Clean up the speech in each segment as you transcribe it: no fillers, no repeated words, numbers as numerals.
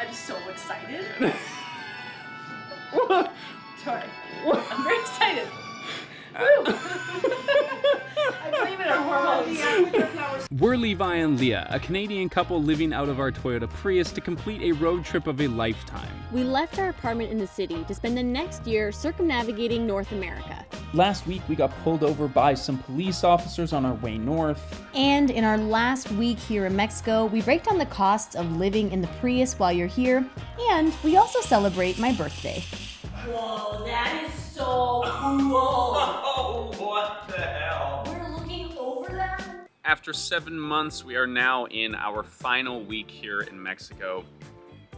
I'm so excited. What? Sorry. What? I'm very excited. Woo! I believe in our hormones. We're Levi and Leah, a Canadian couple living out of our Toyota Prius to complete a road trip of a lifetime. We left our apartment in the city to spend the next year circumnavigating North America. Last week, we got pulled over by some police officers on our way north. And in our last week here in Mexico, we break down the costs of living in the Prius while you're here, and we also celebrate my birthday. Whoa, that is so cool. Oh, what the hell? We're looking over that? After 7 months, we are now in our final week here in Mexico.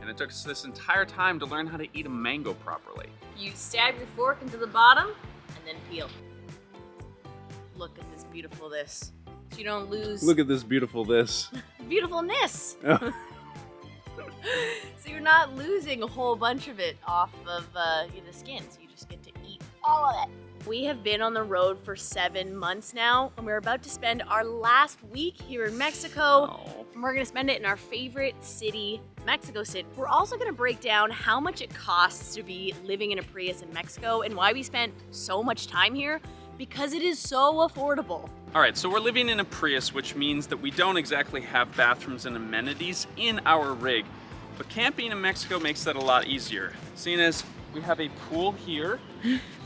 And it took us this entire time to learn how to eat a mango properly. You stab your fork into the bottom and then peel. Look at this beautiful this. So you don't lose Look at this beautiful this. beautifulness. So you're not losing a whole bunch of it off of the skin. So you just get to eat all of it. We have been on the road for 7 months now, and we're about to spend our last week here in Mexico. Oh. And we're gonna spend it in our favorite city, Mexico City. We're also gonna break down how much it costs to be living in a Prius in Mexico and why we spent so much time here, because it is so affordable. All right, so we're living in a Prius, which means that we don't exactly have bathrooms and amenities in our rig. But camping in Mexico makes that a lot easier. Seeing as we have a pool here,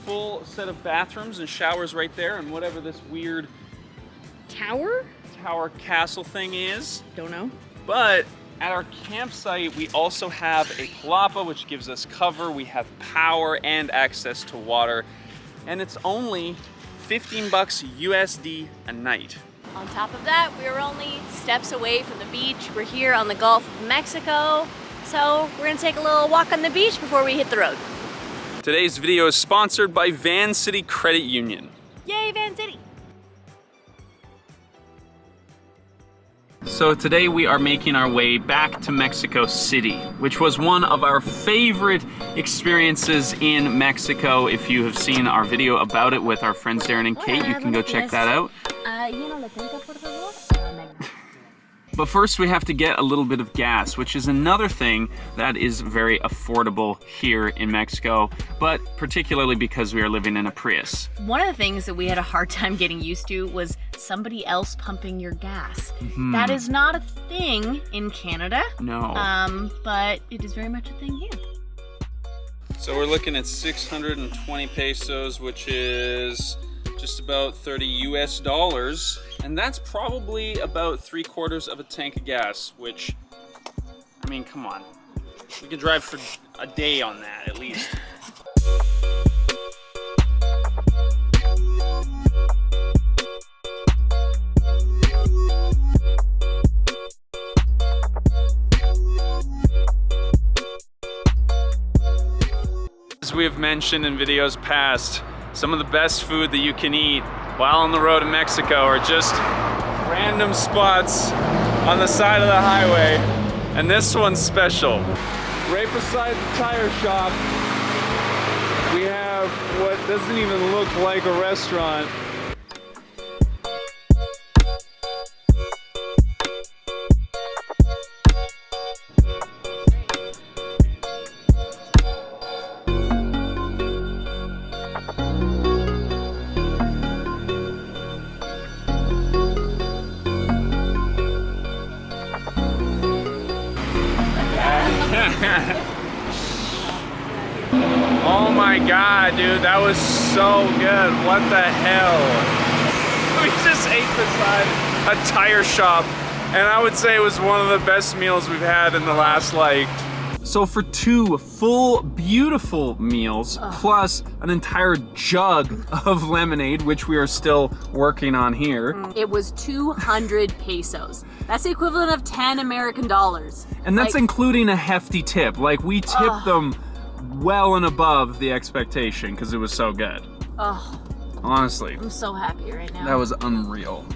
full set of bathrooms and showers right there, and whatever this weird Tower? tower castle thing is. Don't know. But at our campsite, we also have a palapa, which gives us cover. We have power and access to water. And it's only 15 bucks USD a night. On top of that, we're only steps away from the beach. We're here on the Gulf of Mexico. So we're gonna take a little walk on the beach before we hit the road. Today's video is sponsored by Van City Credit Union. Yay, Van City! So today we are making our way back to Mexico City, which was one of our favorite experiences in Mexico. If you have seen our video about it with our friends Darren and Kate, you can go check that out. But first we have to get a little bit of gas, which is another thing that is very affordable here in Mexico, but particularly because we are living in a Prius. One of the things that we had a hard time getting used to was somebody else pumping your gas. That is not a thing in Canada. No. But it is very much a thing here. So we're looking at 620 pesos, which is just about 30 US dollars. And that's probably about 3/4 of a tank of gas, which, I mean, come on. We could drive for a day on that, at least. As we have mentioned in videos past, some of the best food that you can eat while on the road in Mexico are just random spots on the side of the highway. And this one's special. Right beside the tire shop, we have what doesn't even look like a restaurant. Oh my god, dude, that was so good. What the hell? We just ate beside a tire shop, and I would say it was one of the best meals we've had in the last, So for 2 full, beautiful meals, plus an entire jug of lemonade, which we are still working on here. It was 200 pesos. That's the equivalent of 10 American dollars. And that's including a hefty tip. Like, we tipped them well and above the expectation because it was so good. Oh, honestly. I'm so happy right now. That was unreal.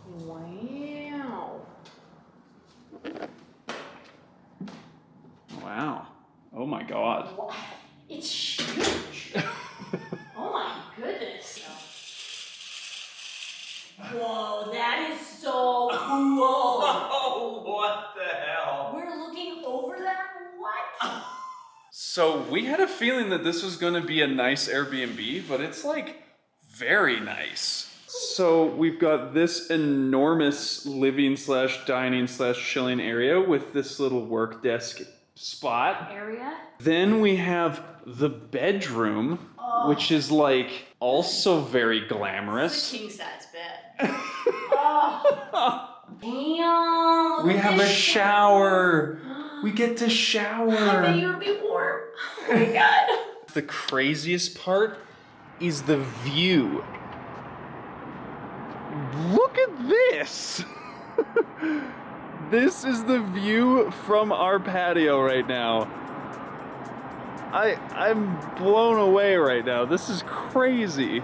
Wow. Wow. Oh my god. It's huge. Oh my goodness. Whoa, that is so cool. Oh, what the hell? We're looking over that? What? So we had a feeling that this was going to be a nice Airbnb, but it's like very nice. So we've got this enormous living / dining / chilling area with this little work desk spot. Area? Then we have the bedroom, which is like also very glamorous. It's a king size bed. Oh. Damn. We have a shower. We get to shower. I bet you would be warm. Oh my god. The craziest part is the view. Look at this. This is the view from our patio right now. I'm blown away right now. This is crazy.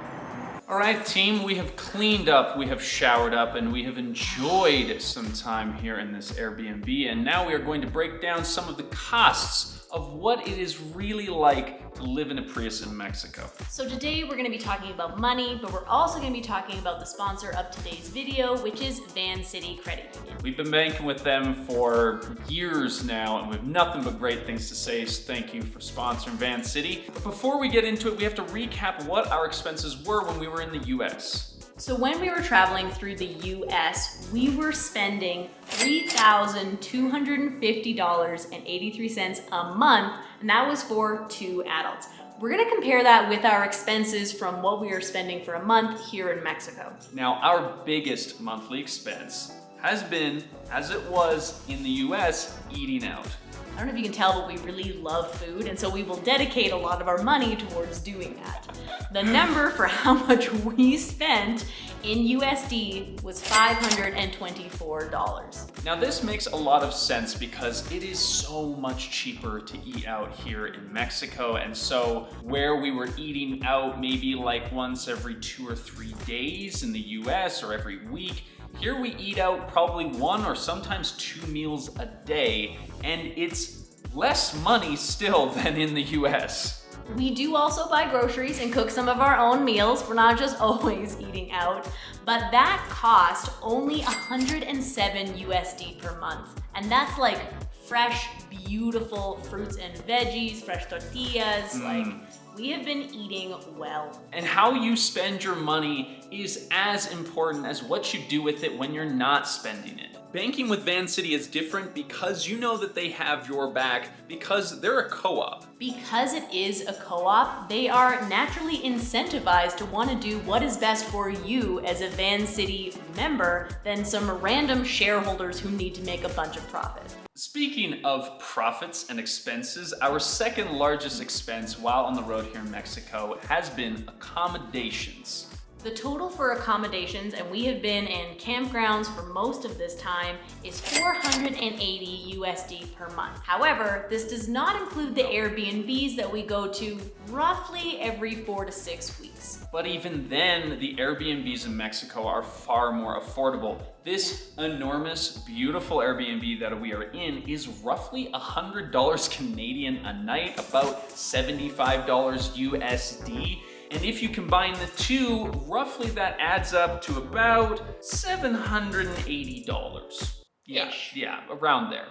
All right, team, we have cleaned up, we have showered up, and we have enjoyed some time here in this Airbnb. And now we are going to break down some of the costs of what it is really like to live in a Prius in Mexico. So today we're gonna be talking about money, but we're also gonna be talking about the sponsor of today's video, which is Van City Credit Union. We've been banking with them for years now, and we have nothing but great things to say, so thank you for sponsoring Van City. But before we get into it, we have to recap what our expenses were when we were in the US. So when we were traveling through the US, we were spending $3,250.83 a month, and that was for 2 adults. We're gonna compare that with our expenses from what we are spending for a month here in Mexico. Now, our biggest monthly expense has been, as it was in the US, eating out. I don't know if you can tell, but we really love food, and so we will dedicate a lot of our money towards doing that. The number for how much we spent in USD was $524. Now this makes a lot of sense because it is so much cheaper to eat out here in Mexico, and so where we were eating out maybe like once every 2 or 3 days in the US or every week, here we eat out probably 1 or sometimes 2 meals a day, and it's less money still than in the US. We do also buy groceries and cook some of our own meals. We're not just always eating out, but that cost only 107 USD per month. And that's like fresh, beautiful fruits and veggies, fresh tortillas, like we have been eating well. And how you spend your money is as important as what you do with it when you're not spending it. Banking with Van City is different because you know that they have your back because they're a co-op. Because it is a co-op, they are naturally incentivized to want to do what is best for you as a Van City member than some random shareholders who need to make a bunch of profit. Speaking of profits and expenses, our second largest expense while on the road here in Mexico has been accommodations. The total for accommodations, and we have been in campgrounds for most of this time, is 480 USD per month. However, this does not include the Airbnbs that we go to roughly every 4 to 6 weeks. But even then, the Airbnbs in Mexico are far more affordable. This enormous, beautiful Airbnb that we are in is roughly $100 Canadian a night, about $75 USD. And if you combine the two, roughly that adds up to about $780. Yeah, around there.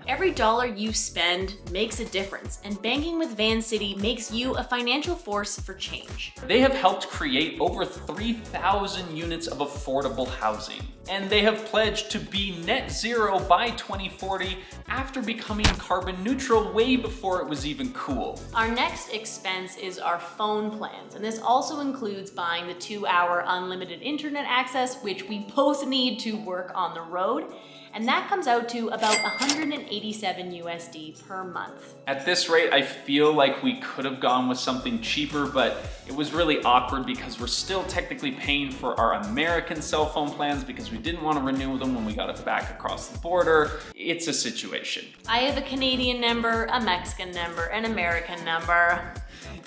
Every dollar you spend makes a difference, and banking with Van City makes you a financial force for change. They have helped create over 3,000 units of affordable housing, and they have pledged to be net zero by 2040 after becoming carbon neutral way before it was even cool. Our next expense is our phone plans, and this also includes buying the 2-hour unlimited internet access, which we both need to work on the road. And that comes out to about 187 USD per month. At this rate, I feel like we could have gone with something cheaper, but it was really awkward because we're still technically paying for our American cell phone plans because we didn't want to renew them when we got it back across the border. It's a situation. I have a Canadian number, a Mexican number, an American number.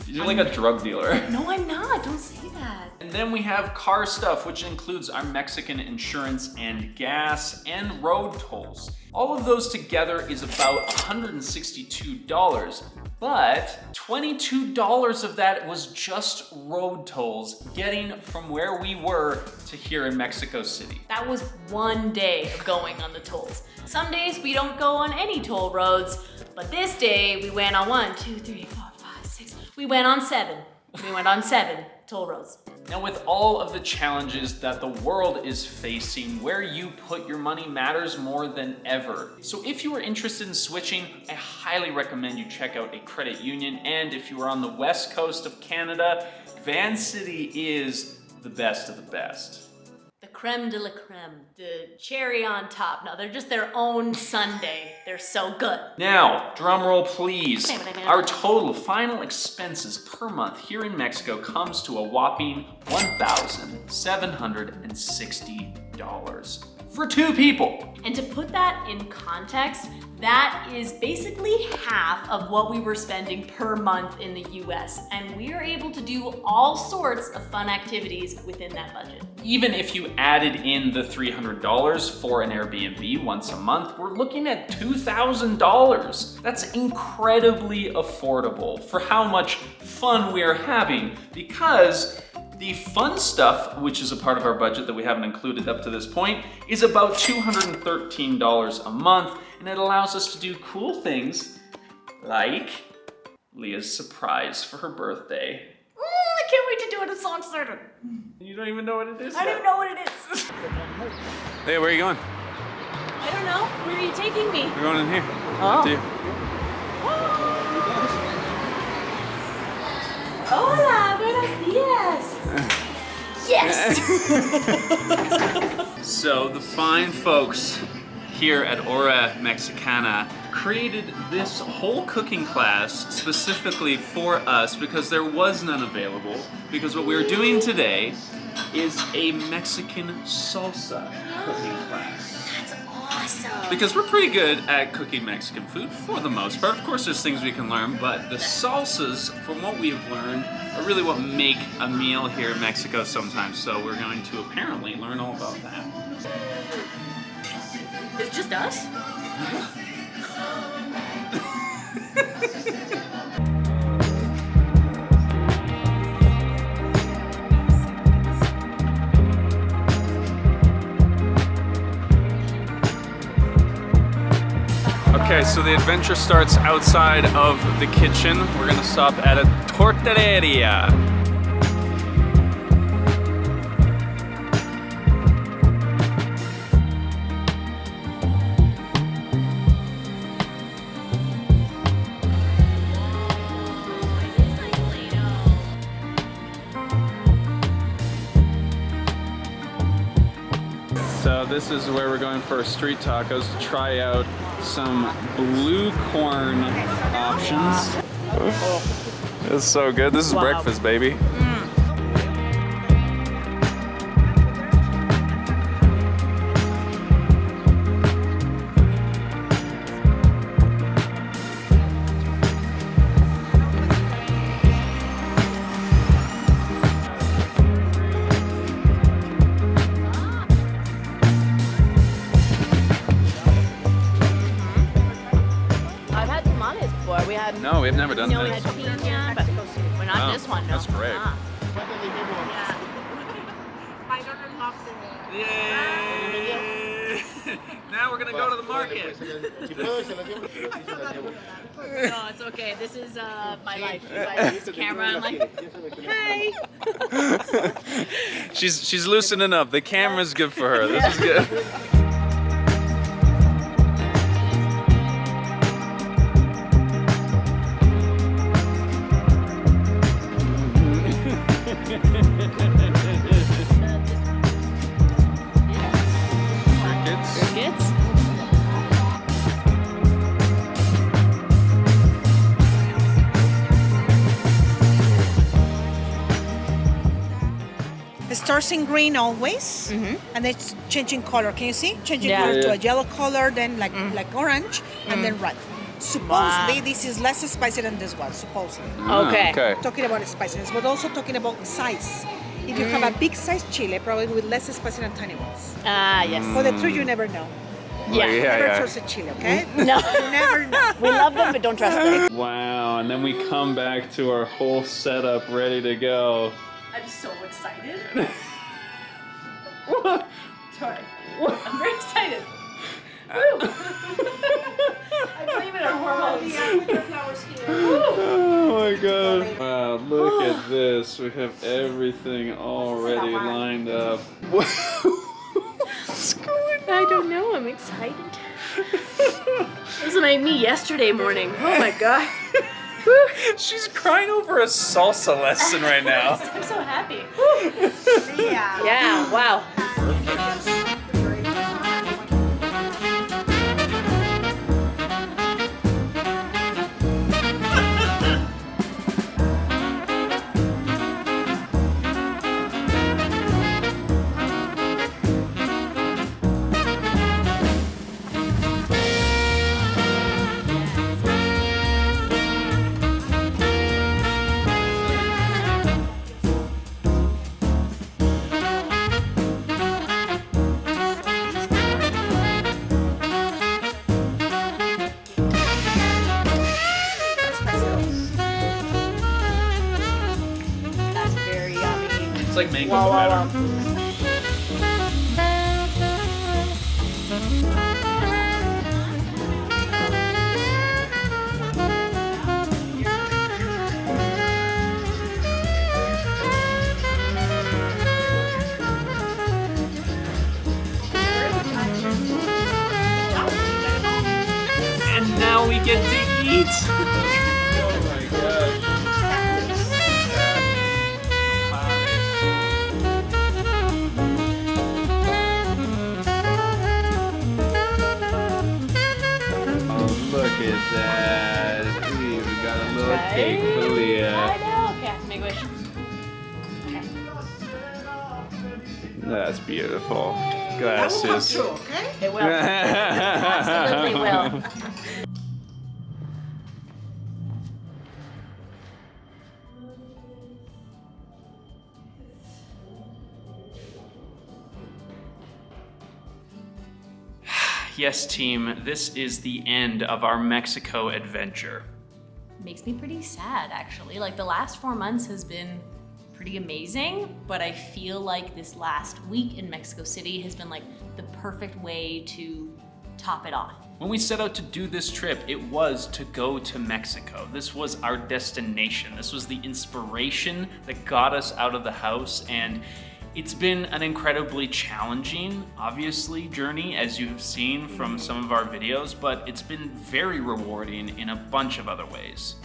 You're like a drug dealer. No, I'm not. Don't say that. And then we have car stuff, which includes our Mexican insurance and gas and road tolls. All of those together is about $162. But $22 of that was just road tolls getting from where we were to here in Mexico City. That was one day of going on the tolls. Some days we don't go on any toll roads, but this day we went on 1, 2, 3, 4, 5, 6. We went on 7. We went on 7 toll roads. Now, with all of the challenges that the world is facing, where you put your money matters more than ever. So if you are interested in switching, I highly recommend you check out a credit union. And if you are on the west coast of Canada, Van City is the best of the best. The creme de la creme, the cherry on top. No, they're just their own sundae. They're so good. Now, drum roll please. Our total final expenses per month here in Mexico comes to a whopping $1,760 for 2 people. And to put that in context, that is basically half of what we were spending per month in the US. And we are able to do all sorts of fun activities within that budget. Even if you added in the $300 for an Airbnb once a month, we're looking at $2,000. That's incredibly affordable for how much fun we are having, because the fun stuff, which is a part of our budget that we haven't included up to this point, is about $213 a month, and it allows us to do cool things like Leah's surprise for her birthday. I can't wait to do it at Song Starter. You don't even know what it is I yet. don't even know what it is. Hey, where are you going? I don't know. Where are you taking me? We're going in here. Oh. Do you? Hola, buenos dias. Yes! So the fine folks here at Hora Mexicana created this whole cooking class specifically for us because there was none available, because what we're doing today is a Mexican salsa cooking class. That's awesome. Because we're pretty good at cooking Mexican food for the most part. Of course there's things we can learn, but the salsas, from what we have learned, are really what make a meal here in Mexico sometimes. So we're going to apparently learn all about that. It's just us? Okay, so the adventure starts outside of the kitchen. We're gonna stop at a tortilleria. So this is where we're going for street tacos to try out some blue corn options. It's so good. This is breakfast, baby. No, we've never done We this. had piña, but we're not this one, no. That's great. Yay! Now we're gonna go to the market. No, it's okay. This is my life. I use the camera. I'm like, hey. She's loosening up. The camera's good for her. This is good. It starts in green always, and it's changing color. Can you see? Changing color to a yellow color, then like orange, and then red. Supposedly, this is less spicy than this one, supposedly. Okay. Talking about spiciness, but also talking about size. If you have a big size chili, probably with less spicy than tiny ones. Ah, yes. For the truth, you never know. Yeah. Never trust a chili, okay? No. You never know. We love them, but don't trust them. Wow, and then we come back to our whole setup ready to go. I'm so excited. What? Sorry. I'm very excited. Woo! I blame it on hormones. Oh my god. Wow, look at this. We have everything already lined up. What's going on? I don't know. I'm excited. This is like me yesterday morning. Oh my god. She's crying over a salsa lesson right now. I'm so happy. Woo. Yeah, wow. It's like mango Wow. And now we get to eat. Oh my gosh. Look at that. We even got a little cake for Leah. I know. Okay, make a wish. That's beautiful. That will come Gracias. true, okay? It will. Absolutely will. Yes, team, this is the end of our Mexico adventure. Makes me pretty sad, actually. Like, the last 4 months has been pretty amazing, but I feel like this last week in Mexico City has been like the perfect way to top it off. When we set out to do this trip, it was to go to Mexico. This was our destination. This was the inspiration that got us out of the house, and it's been an incredibly challenging, obviously, journey, as you have seen from some of our videos, but it's been very rewarding in a bunch of other ways.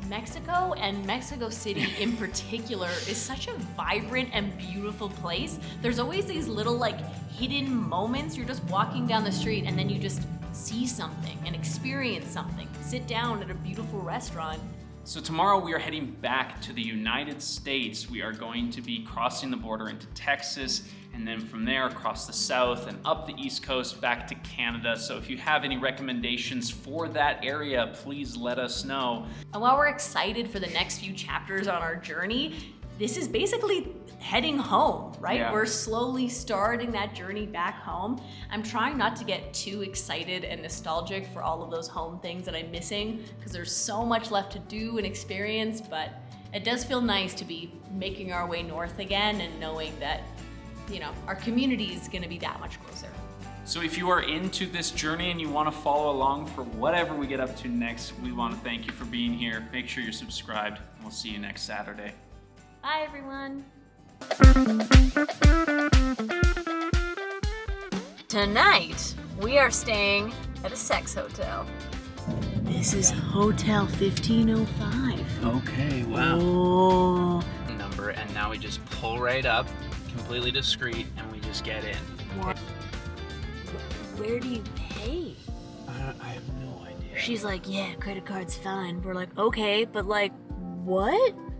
Mexico, and Mexico City in particular, is such a vibrant and beautiful place. There's always these little like hidden moments. You're just walking down the street and then you just see something and experience something. Sit down at a beautiful restaurant. So tomorrow we are heading back to the United States. We are going to be crossing the border into Texas, and then from there across the south and up the East Coast back to Canada. So if you have any recommendations for that area, please let us know. And while we're excited for the next few chapters on our journey, this is basically heading home, right? Yeah. We're slowly starting that journey back home. I'm trying not to get too excited and nostalgic for all of those home things that I'm missing, because there's so much left to do and experience, but it does feel nice to be making our way north again and knowing that, you know, our community is gonna be that much closer. So if you are into this journey and you want to follow along for whatever we get up to next, we want to thank you for being here. Make sure you're subscribed, and we'll see you next Saturday. Bye, everyone. Tonight, we are staying at a sex hotel. This is Hotel 1505. Okay, wow. Oh. Number, and now we just pull right up, completely discreet, and we just get in. What? Where do you pay? I have no idea. She's like, yeah, credit card's fine. We're like, okay, but like, what?